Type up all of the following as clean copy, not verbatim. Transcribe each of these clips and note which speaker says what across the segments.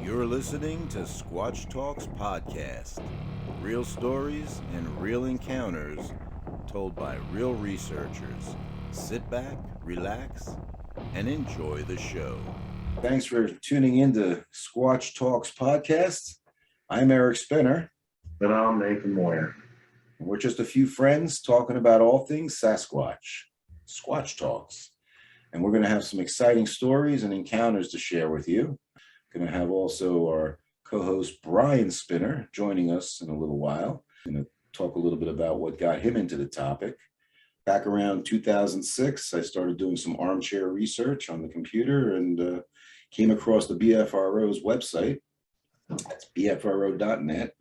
Speaker 1: You're listening to Squatch Talks Podcast. Real stories and real encounters told by real researchers. Sit back, relax, and enjoy the show. Thanks for tuning in to Squatch Talks Podcast. I'm Eric Spinner.
Speaker 2: And I'm Nathan Moyer.
Speaker 1: We're just a few friends talking about all things Sasquatch. Squatch Talks. And we're going to have some exciting stories and encounters to share with you. Going to have also our co-host Brian Spinner joining us in a little while. Going to talk a little bit about what got him into the topic. Back around 2006, I started doing some armchair research on the computer and came across the BFRO's website. That's bfro.net.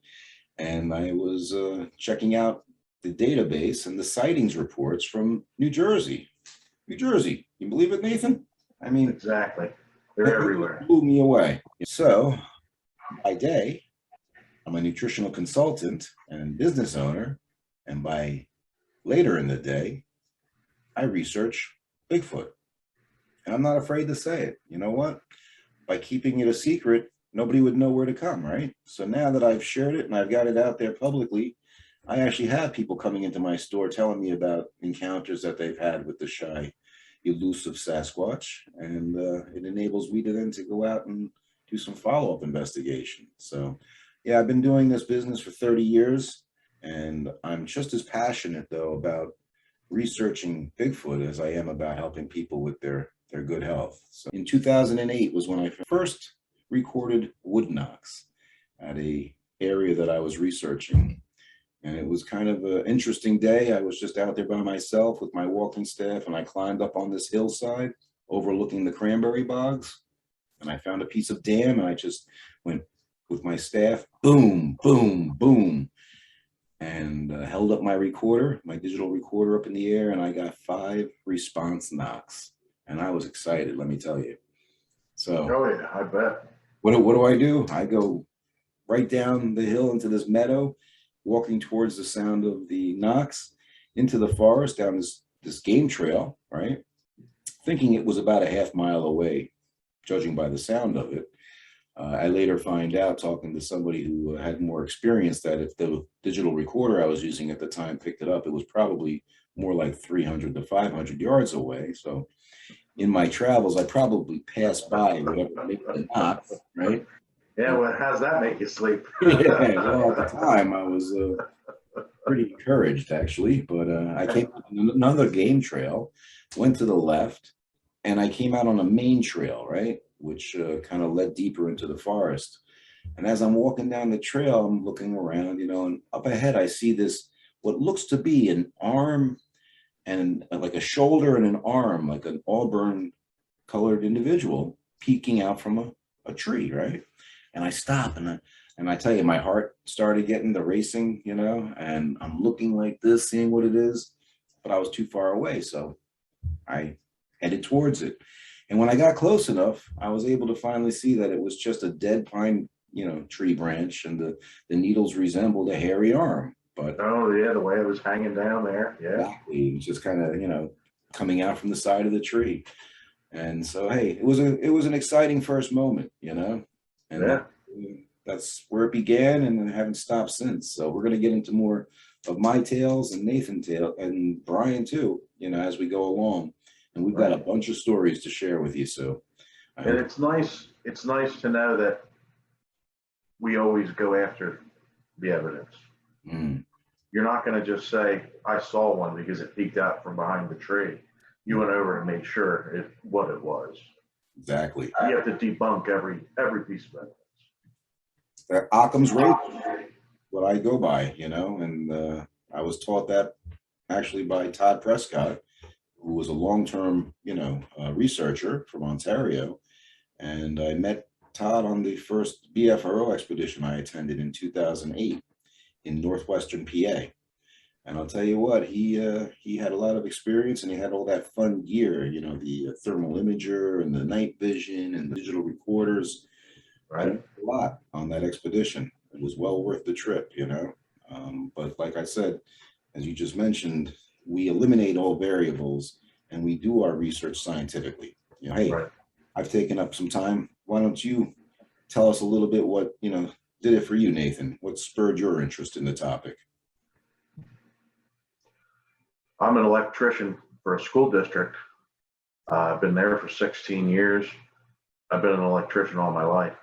Speaker 1: And I was checking out the database and the sightings reports from New Jersey. New Jersey. You believe it, Nathan? I mean,
Speaker 2: exactly. They're everywhere.
Speaker 1: Blew me away. So, by day, I'm a nutritional consultant and business owner, and by later in the day, I research Bigfoot. And I'm not afraid to say it. You know what? By keeping it a secret, nobody would know where to come, right? So now that I've shared it and I've got it out there publicly, I actually have people coming into my store telling me about encounters that they've had with the shy, elusive Sasquatch, and it enables me to then to go out and do some follow-up investigation. So yeah, I've been doing this business for 30 years, and I'm just as passionate though about researching Bigfoot as I am about helping people with their good health. So in 2008 was when I first recorded wood knocks at a area that I was researching. And it was kind of an interesting day. I was just out there by myself with my walking staff, and I climbed up on this hillside overlooking the cranberry bogs. And I found a piece of dam, and I just went with my staff, boom, boom, boom, and held up my recorder, my digital recorder up in the air, and I got 5 response knocks. And I was excited, let me tell you. So,
Speaker 2: oh yeah, I bet.
Speaker 1: What do? I go right down the hill into this meadow, walking towards the sound of the knocks into the forest down this game trail, right? Thinking it was about a half mile away, judging by the sound of it. I later find out, talking to somebody who had more experience, that if the digital recorder I was using at the time picked it up, it was probably more like 300 to 500 yards away. So in my travels, I probably passed by whatever made the knocks, right?
Speaker 2: Yeah, well, how's that make you sleep?
Speaker 1: Yeah, well, at the time, I was pretty encouraged, actually. But I came on another game trail, went to the left, and I came out on a main trail, right, which kind of led deeper into the forest. And as I'm walking down the trail, I'm looking around, and up ahead, I see this, what looks to be an arm and like a shoulder and an arm, like an auburn colored individual peeking out from a tree, right? And I stop and I tell you, my heart started getting the racing, and I'm looking like this, seeing what it is, but I was too far away. So I headed towards it. And when I got close enough, I was able to finally see that it was just a dead pine, tree branch, and the needles resembled a hairy arm. But
Speaker 2: oh yeah, the way it was hanging down there. Yeah.
Speaker 1: Exactly. It was just kind of, coming out from the side of the tree. And so, hey, it was an exciting first moment, and
Speaker 2: yeah.
Speaker 1: that's where it began, and I haven't stopped since. So we're going to get into more of my tales and Nathan's tale and Brian too, as we go along. And we've got a bunch of stories to share with you. So,
Speaker 2: and it's nice. It's nice to know that we always go after the evidence. You're not going to just say, "I saw one" because it peeked out from behind the tree. You went over and made sure what it was.
Speaker 1: Exactly.
Speaker 2: You have to debunk every piece of evidence.
Speaker 1: Occam's razor, what I go by, and I was taught that actually by Todd Prescott, who was a long-term, researcher from Ontario. And I met Todd on the first BFRO expedition I attended in 2008 in northwestern PA. And I'll tell you what, he had a lot of experience, and he had all that fun gear, the thermal imager and the night vision and the digital recorders.
Speaker 2: Right.
Speaker 1: I learned a lot on that expedition. It was well worth the trip, But like I said, as you just mentioned, we eliminate all variables and we do our research scientifically. Hey,
Speaker 2: right.
Speaker 1: I've taken up some time. Why don't you tell us a little bit what, did it for you, Nathan? What spurred your interest in the topic?
Speaker 2: I'm an electrician for a school district. I've been there for 16 years. I've been an electrician all my life.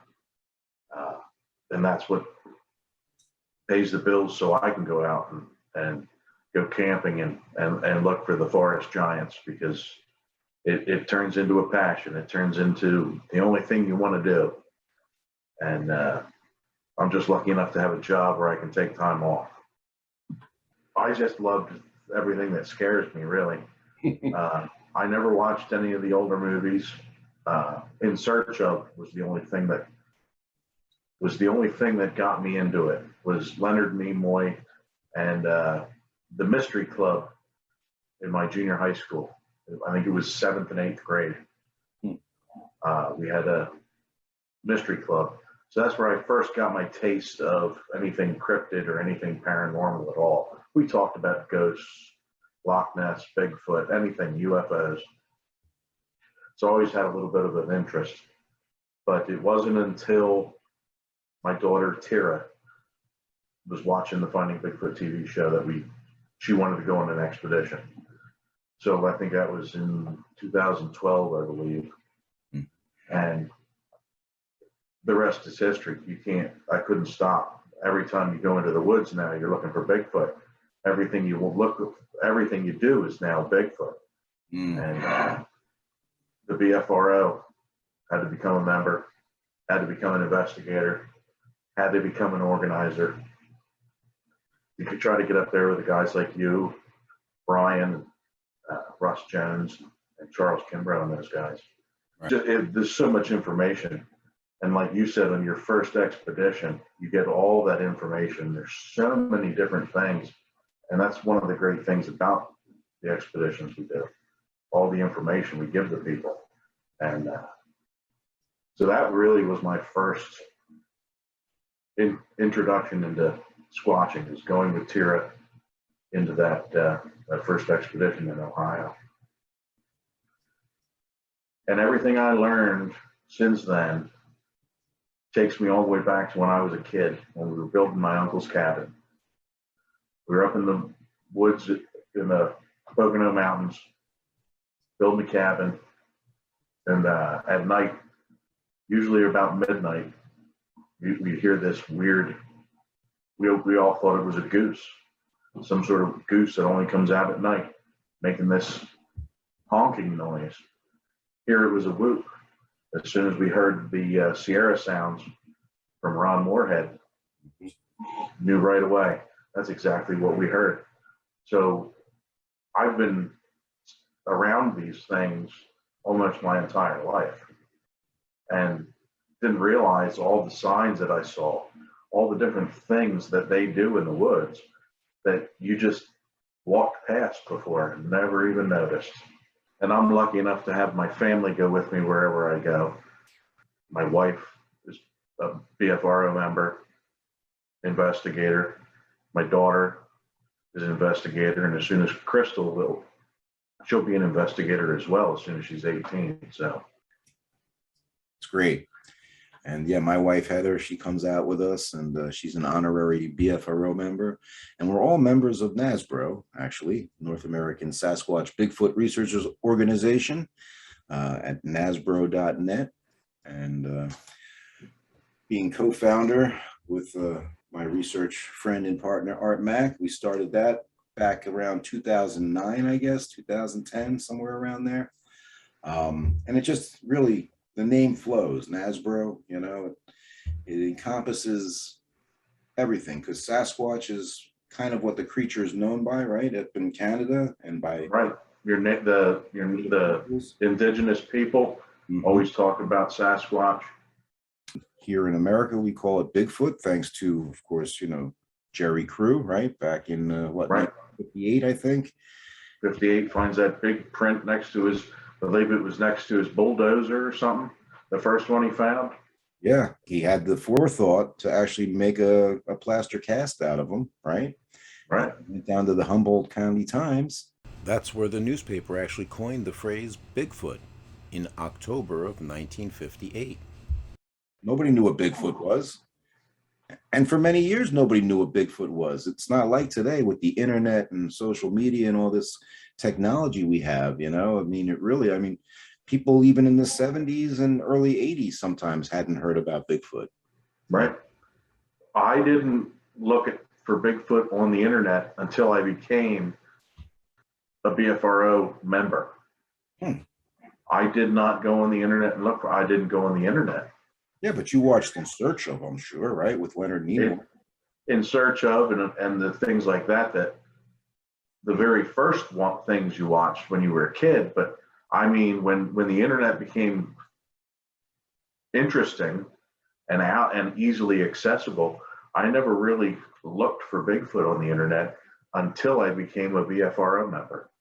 Speaker 2: And that's what pays the bills so I can go out and go camping and look for the forest giants, because it turns into a passion. It turns into the only thing you want to do. And I'm just lucky enough to have a job where I can take time off. I just loved everything that scares me, really. I never watched any of the older movies. In Search Of was the only thing that got me into it, was Leonard Nimoy and the Mystery Club in my junior high school. I think it was 7th and 8th grade. We had a mystery club. So that's where I first got my taste of anything cryptid or anything paranormal at all. We talked about ghosts, Loch Ness, Bigfoot, anything, UFOs. So I always had a little bit of an interest. But it wasn't until my daughter, Tira, was watching the Finding Bigfoot TV show that she wanted to go on an expedition. So I think that was in 2012, I believe. And the rest is history. I couldn't stop. Every time you go into the woods now, you're looking for Bigfoot. Everything you do is now Bigfoot. And the BFRO had to become a member, had to become an investigator, had to become an organizer. You could try to get up there with the guys like you, Brian, Russ Jones, and Charles Kimbrough, and those guys. Right. There's so much information. And like you said, on your first expedition, you get all that information. There's so many different things. And that's one of the great things about the expeditions we do. All the information we give the people. And so that really was my first introduction into squatching, is going with Tira into that first expedition in Ohio. And everything I learned since then takes me all the way back to when I was a kid, when we were building my uncle's cabin. We were up in the woods in the Pocono Mountains, building a cabin. And at night, usually about midnight, we hear this weird, we all thought it was a goose, some sort of goose that only comes out at night, making this honking noise. Here it was a whoop. As soon as we heard the Sierra sounds from Ron Moorhead, knew right away that's exactly what we heard. So I've been around these things almost my entire life, and didn't realize all the signs that I saw, all the different things that they do in the woods that you just walked past before and never even noticed. And I'm lucky enough to have my family go with me wherever I go. My wife is a BFRO member, investigator. My daughter is an investigator, and as soon as she'll be an investigator as well as soon as she's 18. So
Speaker 1: it's great. And yeah, my wife, Heather, she comes out with us, and she's an honorary BFRO member. And we're all members of Nasbro, actually, North American Sasquatch Bigfoot Researchers Organization, at nasbro.net. And being co-founder with my research friend and partner, Art Mack, we started that back around 2009, I guess, 2010, somewhere around there. And it just really, the name flows, Nasbro, it encompasses everything, because Sasquatch is kind of what the creature is known by, right? Up in Canada and by...
Speaker 2: Right. The indigenous people always talk about Sasquatch.
Speaker 1: Here in America, we call it Bigfoot, thanks to, of course, Jerry Crew, right? Back in,
Speaker 2: right.
Speaker 1: 58, I think.
Speaker 2: 58, finds that big print next to his, I believe it was next to his bulldozer or something, the first one he found.
Speaker 1: Yeah, he had the forethought to actually make a plaster cast out of them, right?
Speaker 2: Right.
Speaker 1: Went down to the Humboldt County Times.
Speaker 3: That's where the newspaper actually coined the phrase Bigfoot in October of 1958.
Speaker 1: Nobody knew what Bigfoot was. And for many years, nobody knew what Bigfoot was. It's not like today with the internet and social media and all this technology we have, you know? I mean, I mean, people even in the 70s and early 80s sometimes hadn't heard about Bigfoot.
Speaker 2: Right. I didn't look for Bigfoot on the internet until I became a BFRO member. I did not go on the internet and look for, I didn't go on the internet.
Speaker 1: Yeah, but you watched In Search of, I'm sure, right? With Leonard Nimoy.
Speaker 2: In Search of and the things like that, that the very first things you watched when you were a kid. But I mean, when the internet became interesting and out and easily accessible, I never really looked for Bigfoot on the internet until I became a BFRO member.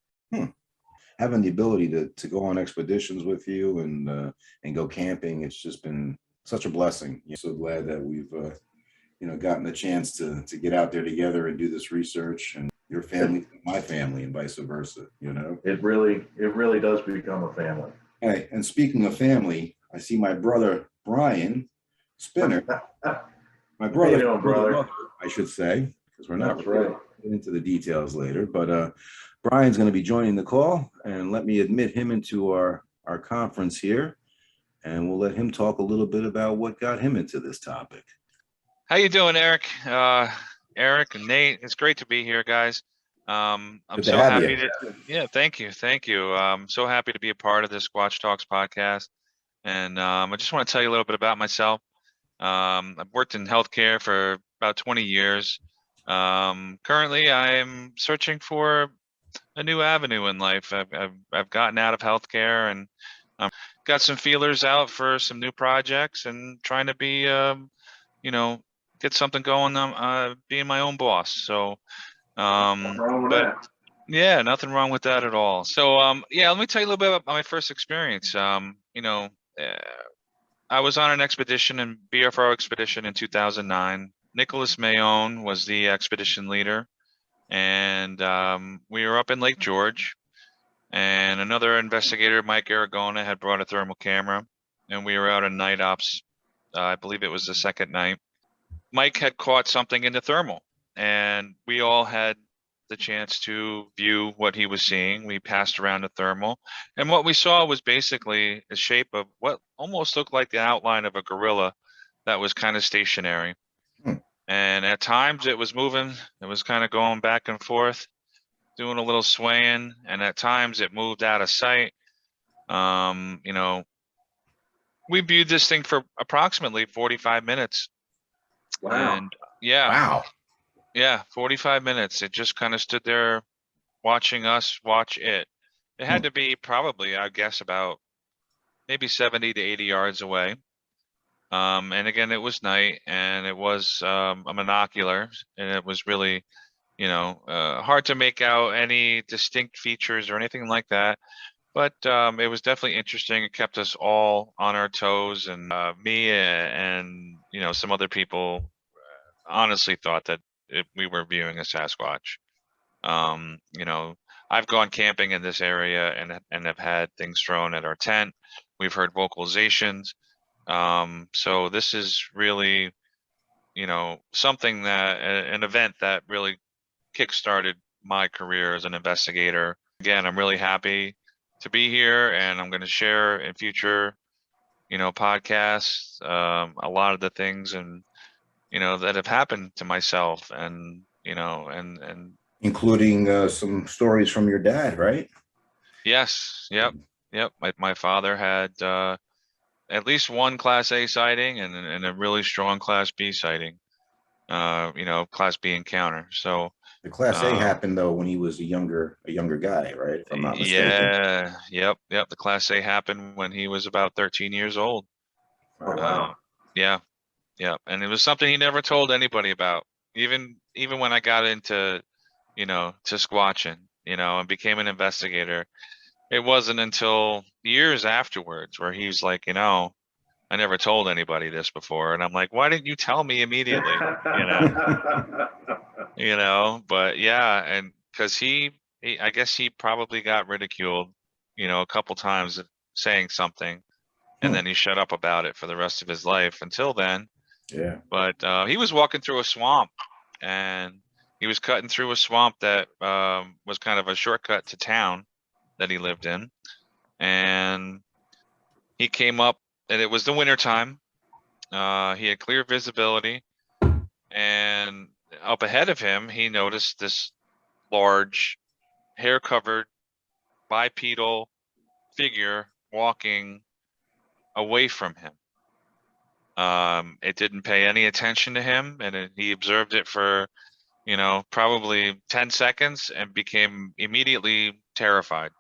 Speaker 1: Having the ability to go on expeditions with you and go camping, it's just been such a blessing. I'm so glad that we've gotten the chance to get out there together and do this research, and your family, my family, and vice versa.
Speaker 2: It really does become a family.
Speaker 1: Hey, and speaking of family, I see my brother Brian Spinner. My brother,
Speaker 2: how you doing, brother?
Speaker 1: I should say, because we're not
Speaker 2: That's right.
Speaker 1: getting into the details later. But Brian's going to be joining the call, and let me admit him into our conference here, and we'll let him talk a little bit about what got him into this topic.
Speaker 4: How you doing, Eric? Eric and Nate, it's great to be here, guys. I'm so happy yeah, thank you. I'm so happy to be a part of this Squatch Talks podcast. And I just want to tell you a little bit about myself. I've worked in healthcare for about 20 years. Currently, I'm searching for a new avenue in life. I've gotten out of healthcare and got some feelers out for some new projects and trying to be, get something going. Being my own boss. So, yeah, nothing wrong with that at all. So, yeah, let me tell you a little bit about my first experience. I was on an expedition, in BFRO expedition in 2009. Nicholas Mayone was the expedition leader, and we were up in Lake George, and another investigator, Mike Aragona, had brought a thermal camera, and we were out on night ops. I believe it was the second night. Mike had caught something in the thermal, and we all had the chance to view what he was seeing. We passed around the thermal, and what we saw was basically a shape of what almost looked like the outline of a gorilla that was kind of stationary. And at times it was moving, it was kind of going back and forth, doing a little swaying, and at times it moved out of sight. We viewed this thing for approximately 45 minutes.
Speaker 2: Wow.
Speaker 4: And yeah.
Speaker 1: Wow.
Speaker 4: Yeah, 45 minutes. It just kind of stood there watching us watch it. It had to be probably, I guess, about maybe 70 to 80 yards away. And again, it was night, and it was a monocular, and it was really, hard to make out any distinct features or anything like that. But it was definitely interesting. It kept us all on our toes, and me and some other people honestly thought that we were viewing a Sasquatch. I've gone camping in this area and have had things thrown at our tent. We've heard vocalizations. So this is really, something that an event that really kickstarted my career as an investigator. Again, I'm really happy to be here, and I'm going to share in future, podcasts, a lot of the things and that have happened to myself, and and
Speaker 1: including some stories from your dad, right?
Speaker 4: Yes. Yep. My father had at least one Class A sighting and a really strong Class B sighting. Class B encounter. So
Speaker 1: the Class A happened though when he was a younger guy, right? If I'm not mistaken.
Speaker 4: Yeah. Yep. The Class A happened when he was about 13 years old.
Speaker 2: Oh, wow.
Speaker 4: Yeah. And it was something he never told anybody about. Even when I got into, to Squatchin, and became an investigator, it wasn't until years afterwards where he's like, I never told anybody this before. And I'm like, why didn't you tell me immediately? But yeah, and because he I guess he probably got ridiculed, a couple times saying something. and then he shut up about it for the rest of his life until then.
Speaker 1: Yeah.
Speaker 4: But he was walking through a swamp, and he was cutting through a swamp that was kind of a shortcut to town that he lived in. And he came up, and it was the winter time. He had clear visibility, and up ahead of him, he noticed this large, hair-covered, bipedal figure walking away from him. It didn't pay any attention to him, and he observed it for, probably 10 seconds and became immediately terrified.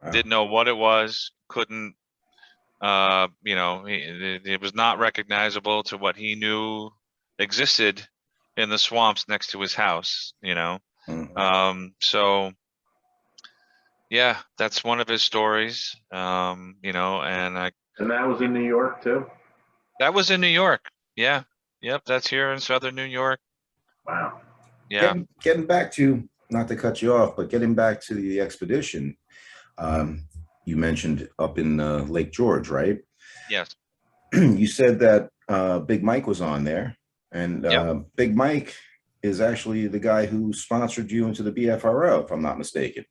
Speaker 1: Wow.
Speaker 4: Didn't know what it was, couldn't, it was not recognizable to what he knew existed in the swamps next to his house, So yeah, that's one of his stories, and
Speaker 2: And that was in New York too?
Speaker 4: that was in New York. Yeah. Yep. That's here in Southern New York.
Speaker 2: Wow.
Speaker 4: Yeah.
Speaker 1: Getting back to, not to cut you off, but getting back to the expedition, you mentioned up in Lake George, right?
Speaker 4: Yes.
Speaker 1: You said that Big Mike was on there, and
Speaker 4: Yep.
Speaker 1: Big Mike is actually the guy who sponsored you into the BFRO, if I'm not mistaken.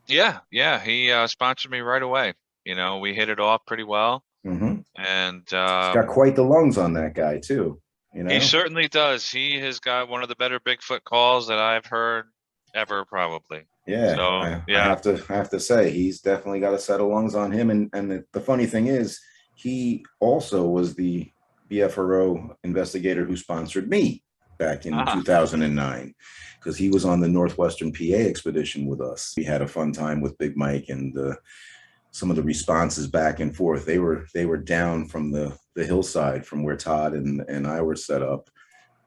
Speaker 4: Yeah. Yeah. He sponsored me right away. We hit it off pretty well.
Speaker 1: Mm-hmm.
Speaker 4: And
Speaker 1: He's got quite the lungs on that guy too.
Speaker 4: He certainly does. He has got one of the better Bigfoot calls that I've heard ever, probably.
Speaker 1: Yeah,
Speaker 4: So
Speaker 1: I have to say he's definitely got a set of lungs on him. And the funny thing is, he also was the BFRO investigator who sponsored me back in 2009, because he was on the Northwestern PA expedition with us. We had a fun time with Big Mike, and some of the responses back and forth. They were down from the hillside from where Todd and I were set up,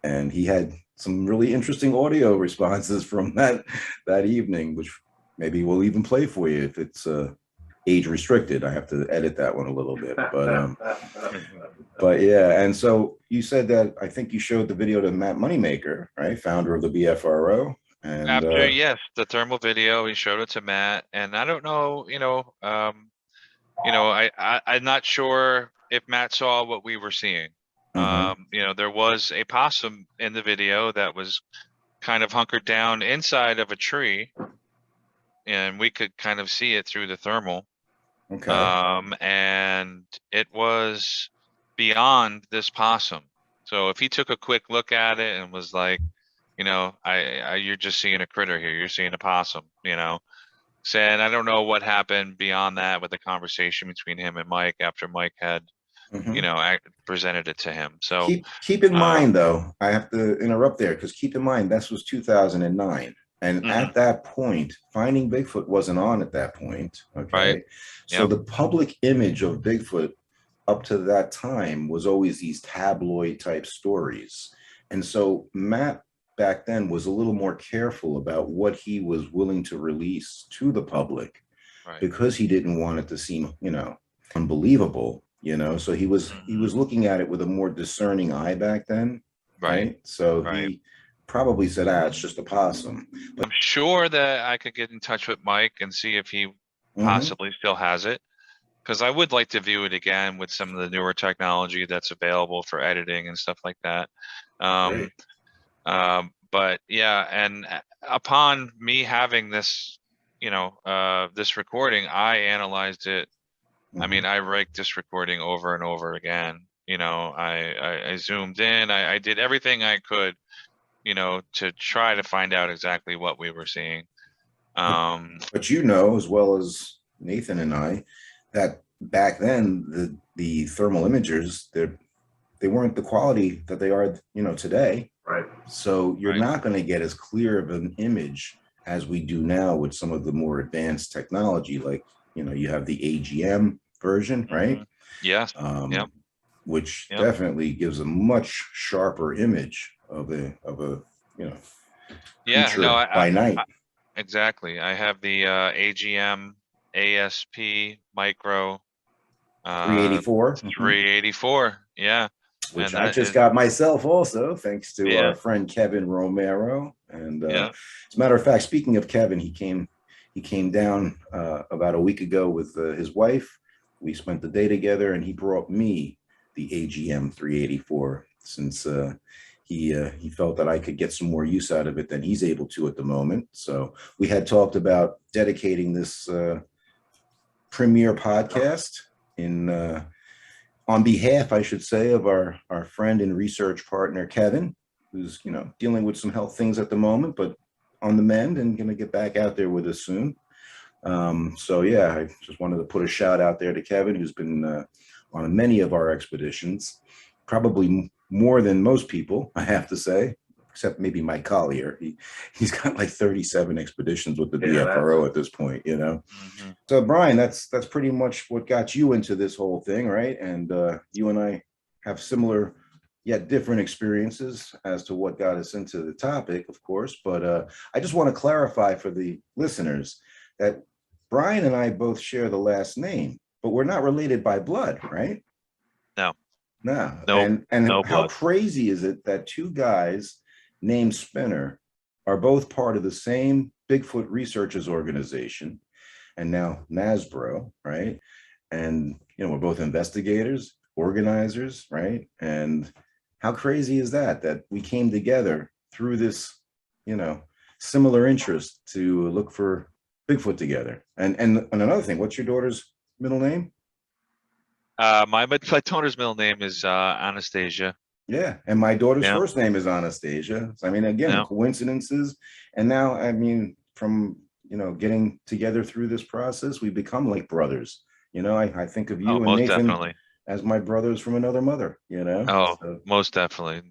Speaker 1: and he had some really interesting audio responses from that evening, which maybe we'll even play for you if it's age restricted. I have to edit that one a little bit, but yeah. And so you said that, I think you showed the video to Matt Moneymaker, right, founder of the BFRO. And
Speaker 4: after yes, the thermal video, he showed it to Matt, and I don't know, I'm not sure if Matt saw what we were seeing. There was a possum in the video that was kind of hunkered down inside of a tree, and we could kind of see it through the thermal.
Speaker 1: Okay.
Speaker 4: And it was beyond this possum. So if he took a quick look at it and was like, you're just seeing a critter here, you're seeing a possum, saying, I don't know what happened beyond that with the conversation between him and Mike after Mike had, presented it to him. So
Speaker 1: keep in mind, though, I have to interrupt there, because keep in mind, this was 2009. And at that point, finding Bigfoot wasn't on at that point. Okay. Right. So the public image of Bigfoot up to that time was always these tabloid type stories. And so Matt back then was a little more careful about what he was willing to release to the public, because he didn't want it to seem, unbelievable, so he was looking at it with a more discerning eye back then. Right. So he probably said, it's just a possum. But
Speaker 4: I'm sure that I could get in touch with Mike and see if he possibly still has it, because I would like to view it again with some of the newer technology that's available for editing and stuff like that. But yeah, and upon me having this, this recording, I analyzed it. I mean, I raked this recording over and over again. I zoomed in, I did everything I could, to try to find out exactly what we were seeing.
Speaker 1: But as well as Nathan and I, that back then the thermal imagers, they weren't the quality that they are, today. Right. So you're not going to get as clear of an image as we do now with some of the more advanced technology, like, you have the AGM version, right?
Speaker 4: Yes.
Speaker 1: Which definitely gives a much sharper image of a creature by night.
Speaker 4: Exactly. I have the AGM ASP micro
Speaker 1: 384.
Speaker 4: 384. Yeah.
Speaker 1: Which I just got myself also, thanks to our friend Kevin Romero. And as a matter of fact, speaking of Kevin, he came down about a week ago with his wife, we spent the day together, and he brought me the AGM 384 since he felt that I could get some more use out of it than he's able to at the moment. So we had talked about dedicating this premiere podcast in on behalf, I should say, of our friend and research partner Kevin, who's dealing with some health things at the moment, but on the mend and going to get back out there with us soon. So yeah, I just wanted to put a shout out there to Kevin, who's been on many of our expeditions, probably more than most people, I have to say, except maybe Mike Collier. He's got like 37 expeditions with the BFRO at this point,
Speaker 4: Mm-hmm.
Speaker 1: So Brian, that's pretty much what got you into this whole thing, right? And you and I have similar yet different experiences as to what got us into the topic, of course. But I just want to clarify for the listeners that Brian and I both share the last name, but we're not related by blood, right?
Speaker 4: No.
Speaker 1: No.
Speaker 4: Nope.
Speaker 1: And
Speaker 4: No
Speaker 1: how
Speaker 4: blood.
Speaker 1: crazy is it that two guys named Spinner are both part of the same Bigfoot researchers organization, and now Nasbro, right? And we're both investigators, organizers, right? And how crazy is that we came together through this, similar interest to look for Bigfoot together. And another thing, what's your daughter's middle name?
Speaker 4: My daughter's middle name is Anastasia.
Speaker 1: Yeah, and my daughter's
Speaker 4: Yeah.
Speaker 1: first name is Anastasia. So, I mean, again,
Speaker 4: Yeah.
Speaker 1: coincidences. And now, I mean, from getting together through this process, we become like brothers. I think of you
Speaker 4: Oh,
Speaker 1: and
Speaker 4: most
Speaker 1: Nathan
Speaker 4: definitely.
Speaker 1: as my brothers from another mother.
Speaker 4: Oh,
Speaker 1: So
Speaker 4: most definitely.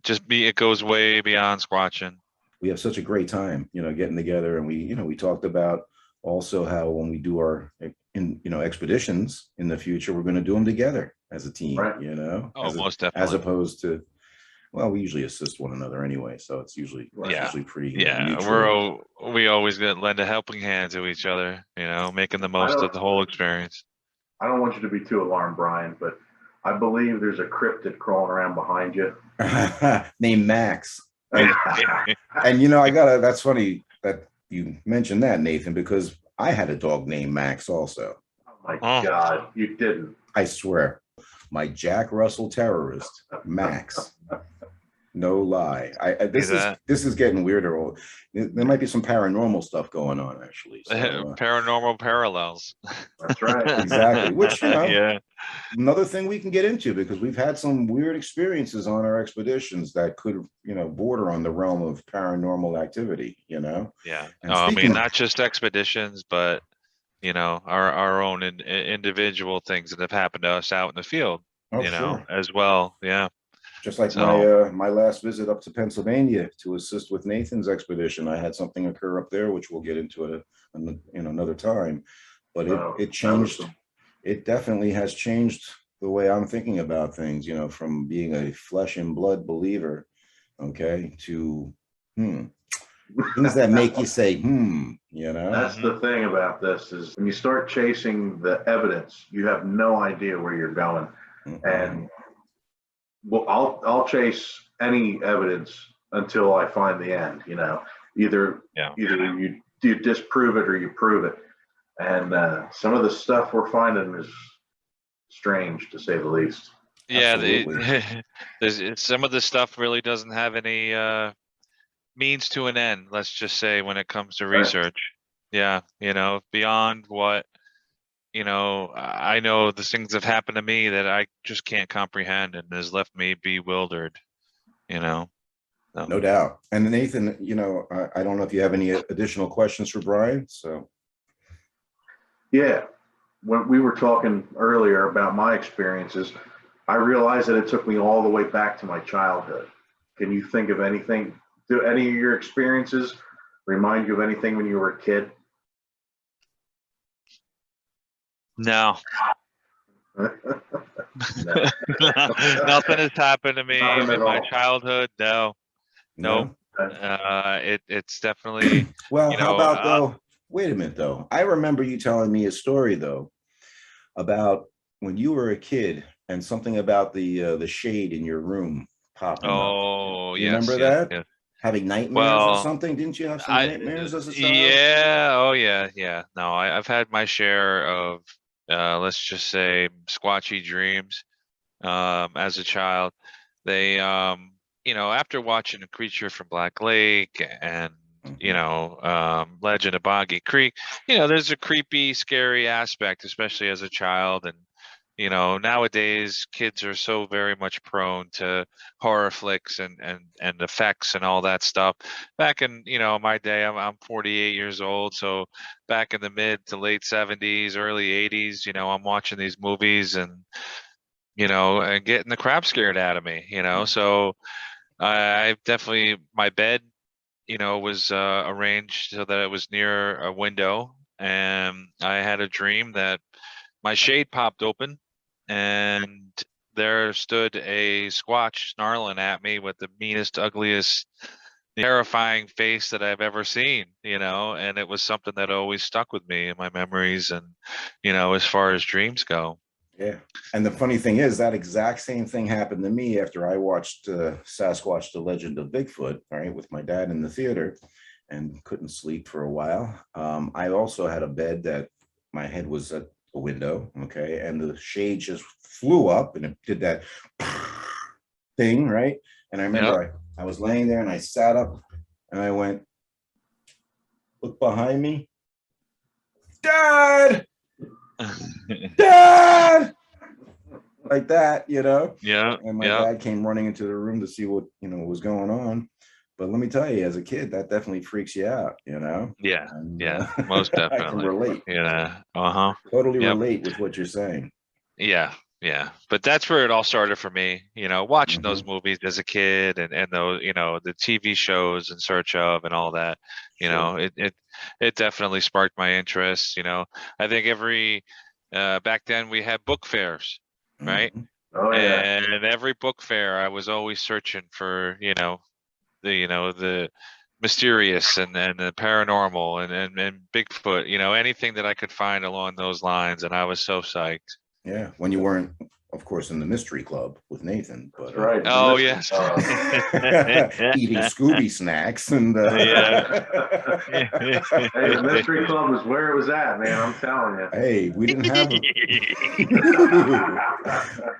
Speaker 4: It goes way beyond squatching.
Speaker 1: we have such a great time, getting together, and we talked about also how when we do our expeditions in the future, we're going to do them together as a team,
Speaker 2: Right.
Speaker 4: Oh, most
Speaker 1: as
Speaker 4: definitely.
Speaker 1: opposed to, well, we usually assist one another anyway, so it's usually pretty mutual.
Speaker 4: We always lend a helping hand to each other, making the most of the whole experience.
Speaker 2: I don't want you to be too alarmed, Brian, but I believe there's a cryptid crawling around behind you.
Speaker 1: Named Max. And that's funny that you mentioned that, Nathan, because I had a dog named Max also.
Speaker 2: Oh my God, you didn't.
Speaker 1: I swear. My Jack Russell terrorist, Max. No lie. This is getting weirder. There might be some paranormal stuff going on, actually. So,
Speaker 4: Paranormal parallels.
Speaker 2: That's right.
Speaker 1: Exactly. Which,
Speaker 4: Yeah.
Speaker 1: another thing we can get into, because we've had some weird experiences on our expeditions that could, border on the realm of paranormal activity,
Speaker 4: Yeah.
Speaker 1: And
Speaker 4: I mean, not just expeditions, but our own individual things that have happened to us out in the field,
Speaker 1: sure.
Speaker 4: as well. Yeah.
Speaker 1: Just like my last visit up to Pennsylvania to assist with Nathan's expedition, I had something occur up there, which we'll get into it another time. But it changed. It definitely has changed the way I'm thinking about things. From being a flesh and blood believer, okay, to things that make you say
Speaker 2: That's the thing about this is when you start chasing the evidence, you have no idea where you're going. And well, I'll chase any evidence until I find the end. Either you disprove it or you prove it. And some of the stuff we're finding is strange, to say the least.
Speaker 4: Yeah, some of the stuff really doesn't have any means to an end. Let's just say when it comes to research. Yeah, beyond what I know, the things have happened to me that I just can't comprehend and has left me bewildered, So.
Speaker 1: No doubt. And Nathan, I don't know if you have any additional questions for Brian. So.
Speaker 2: Yeah. When we were talking earlier about my experiences, I realized that it took me all the way back to my childhood. Can you think of anything? Do any of your experiences remind you of anything when you were a kid?
Speaker 4: No.
Speaker 2: No.
Speaker 4: Nothing has happened to me
Speaker 2: Nothing
Speaker 4: in
Speaker 2: at
Speaker 4: my
Speaker 2: all.
Speaker 4: childhood. No. Nope. It's definitely.
Speaker 1: Well, how about though? Wait a minute though. I remember you telling me a story though about when you were a kid and something about the shade in your room popping up.
Speaker 4: Oh,
Speaker 1: You
Speaker 4: yes.
Speaker 1: remember that? Yes. Having nightmares or something? Didn't you have some nightmares as a child?
Speaker 4: Yeah. Oh, yeah. Yeah. No, I've had my share of let's just say squatchy dreams as a child. They after watching A Creature from Black Lake and
Speaker 1: Mhm.
Speaker 4: Legend of Boggy Creek, there's a creepy, scary aspect, especially as a child. And nowadays kids are so very much prone to horror flicks and effects and all that stuff. Back in my day, I'm 48 years old, so back in the mid to late 70s, early 80s, I'm watching these movies and getting the crap scared out of me. So I definitely, my bed was arranged so that it was near a window, and I had a dream that my shade popped open, and there stood a Squatch snarling at me with the meanest, ugliest, terrifying face that I've ever seen, and it was something that always stuck with me in my memories and, as far as dreams go.
Speaker 1: Yeah. And the funny thing is that exact same thing happened to me after I watched Sasquatch, The Legend of Bigfoot, all right, with my dad in the theater and couldn't sleep for a while. I also had a bed that my head was at the window, okay, and the shade just flew up and it did that thing, right? And I
Speaker 4: Yep.
Speaker 1: remember I was laying there and I sat up and I went, look behind me. Dad! Dad! Like that,
Speaker 4: Yeah.
Speaker 1: and my
Speaker 4: Yeah.
Speaker 1: dad came running into the room to see what was going on. But let me tell you, as a kid, that definitely freaks you out,
Speaker 4: Yeah.
Speaker 1: and
Speaker 4: Yeah. Most
Speaker 1: I can
Speaker 4: definitely.
Speaker 1: relate,
Speaker 4: Yeah. Uh-huh.
Speaker 1: totally
Speaker 4: Yep.
Speaker 1: relate with what you're saying.
Speaker 4: Yeah, yeah. But that's where it all started for me, watching those
Speaker 1: Hmm.
Speaker 4: movies as a kid and those, the TV shows In Search of and all that,
Speaker 1: Sure.
Speaker 4: it definitely sparked my interest. I think back then we had book fairs, right?
Speaker 1: Hmm.
Speaker 2: Oh yeah.
Speaker 4: And every book fair I was always searching for, the mysterious and the paranormal and Bigfoot, anything that I could find along those lines. And I was so psyched.
Speaker 1: Yeah, when you weren't, of course, in the mystery club with Nathan,
Speaker 2: That's
Speaker 1: but
Speaker 2: right. The
Speaker 4: Oh,
Speaker 2: mystery
Speaker 4: yes.
Speaker 1: eating Scooby snacks and
Speaker 4: Yeah.
Speaker 2: Hey, the mystery club was where it was at, man. I'm telling you.
Speaker 1: hey, we didn't have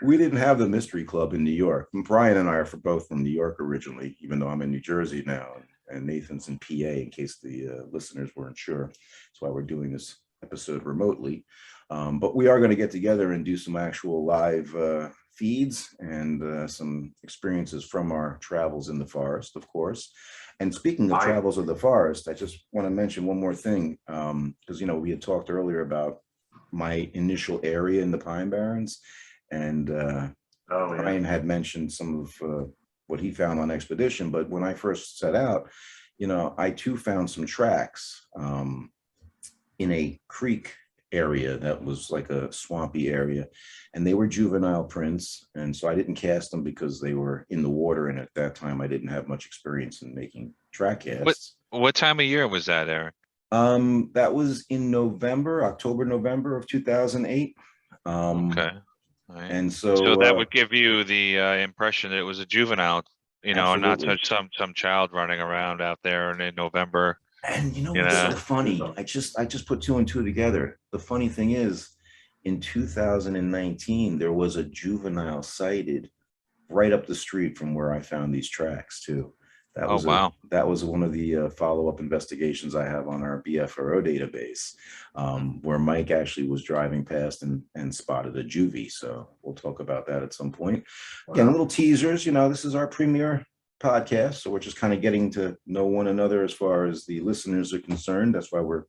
Speaker 1: we didn't have the mystery club in New York. And Brian and I are both from New York originally, even though I'm in New Jersey now, and Nathan's in PA. In case the listeners weren't sure, that's why we're doing this episode remotely. But we are going to get together and do some actual live feeds and some experiences from our travels in the forest, of course. And speaking of
Speaker 2: I
Speaker 1: travels of the forest, I just want to mention one more thing, because we had talked earlier about my initial area in the Pine Barrens, and
Speaker 2: oh yeah.
Speaker 1: Brian had mentioned some of what he found on expedition. But when I first set out, I too found some tracks in a creek area that was like a swampy area, and they were juvenile prints, and so I didn't cast them because they were in the water, and at that time I didn't have much experience in making track
Speaker 4: What
Speaker 1: casts.
Speaker 4: what time of year was that, Eric?
Speaker 1: That was in November of 2008.
Speaker 4: Okay. All right.
Speaker 1: And
Speaker 4: So
Speaker 1: so
Speaker 4: that would give you the impression that it was a juvenile, and not
Speaker 1: absolutely.
Speaker 4: such some child running around out there in November.
Speaker 1: And
Speaker 4: You
Speaker 1: what's so
Speaker 4: know.
Speaker 1: funny? I just put two and two together. The funny thing is, in 2019, there was a juvenile sighted right up the street from where I found these tracks too. That
Speaker 4: Oh,
Speaker 1: was a
Speaker 4: wow.
Speaker 1: that was one of the follow-up investigations I have on our BFRO database, where Mike actually was driving past and spotted a juvie. So we'll talk about that at some point. Again, little teasers. This is our premiere podcast, so we're just kind of getting to know one another as far as the listeners are concerned. That's why we're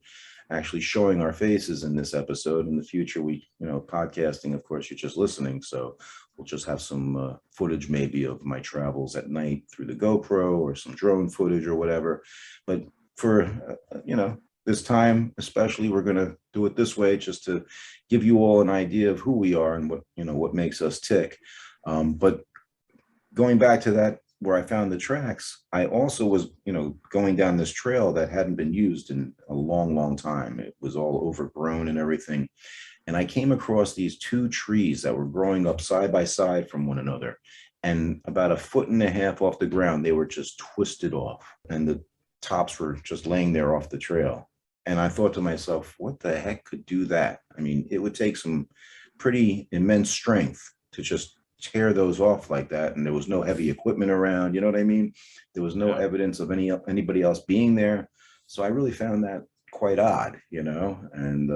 Speaker 1: actually showing our faces in this episode. In the future, podcasting, of course, you're just listening, so we'll just have some footage maybe of my travels at night through the GoPro or some drone footage or whatever. But for this time especially, we're going to do it this way just to give you all an idea of who we are and what makes us tick. But going back to that, where I found the tracks, I also was, going down this trail that hadn't been used in a long, long time. It was all overgrown and everything. And I came across these two trees that were growing up side by side from one another. And about a foot and a half off the ground, they were just twisted off. And the tops were just laying there off the trail. And I thought to myself, what the heck could do that? I mean, it would take some pretty immense strength to just tear those off like that. And there was no heavy equipment around, you know what I mean? There was no
Speaker 4: Yeah.
Speaker 1: evidence of anybody else being there. So I really found that quite odd, you know? And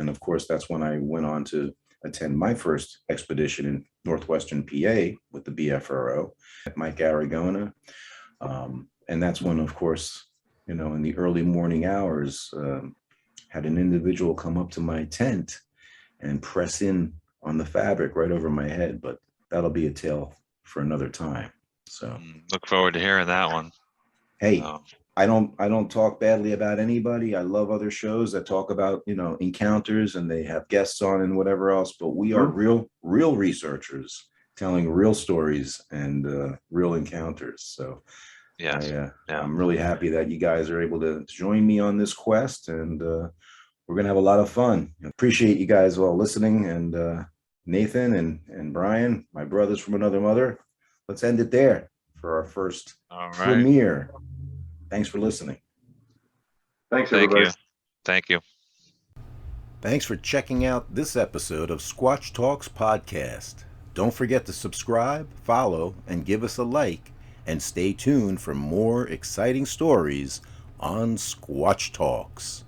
Speaker 1: of course, that's when I went on to attend my first expedition in northwestern PA with the BFRO at Mike Aragona. And that's when, of course, you know, in the early morning hours, had an individual come up to my tent and press in on the fabric right over my head. But that'll be a tale for another time. So
Speaker 4: Look forward to hearing that one.
Speaker 1: hey,
Speaker 4: Um,
Speaker 1: I don't talk badly about anybody. I love other shows that talk about, you know, encounters and they have guests on and whatever else, but we are real researchers telling real stories and real encounters. So
Speaker 4: yes. Yeah.
Speaker 1: I'm really happy that you guys are able to join me on this quest, and we're gonna have a lot of fun. Appreciate you guys all listening, and Nathan and Brian, my brothers from another mother. Let's end it there for our first
Speaker 4: All right.
Speaker 1: premiere. Thanks for listening.
Speaker 2: Thanks,
Speaker 4: Thank
Speaker 2: everybody.
Speaker 4: you. Thank you.
Speaker 3: Thanks for checking out this episode of Squatch Talks Podcast. Don't forget to subscribe, follow, and give us a like, and stay tuned for more exciting stories on Squatch Talks.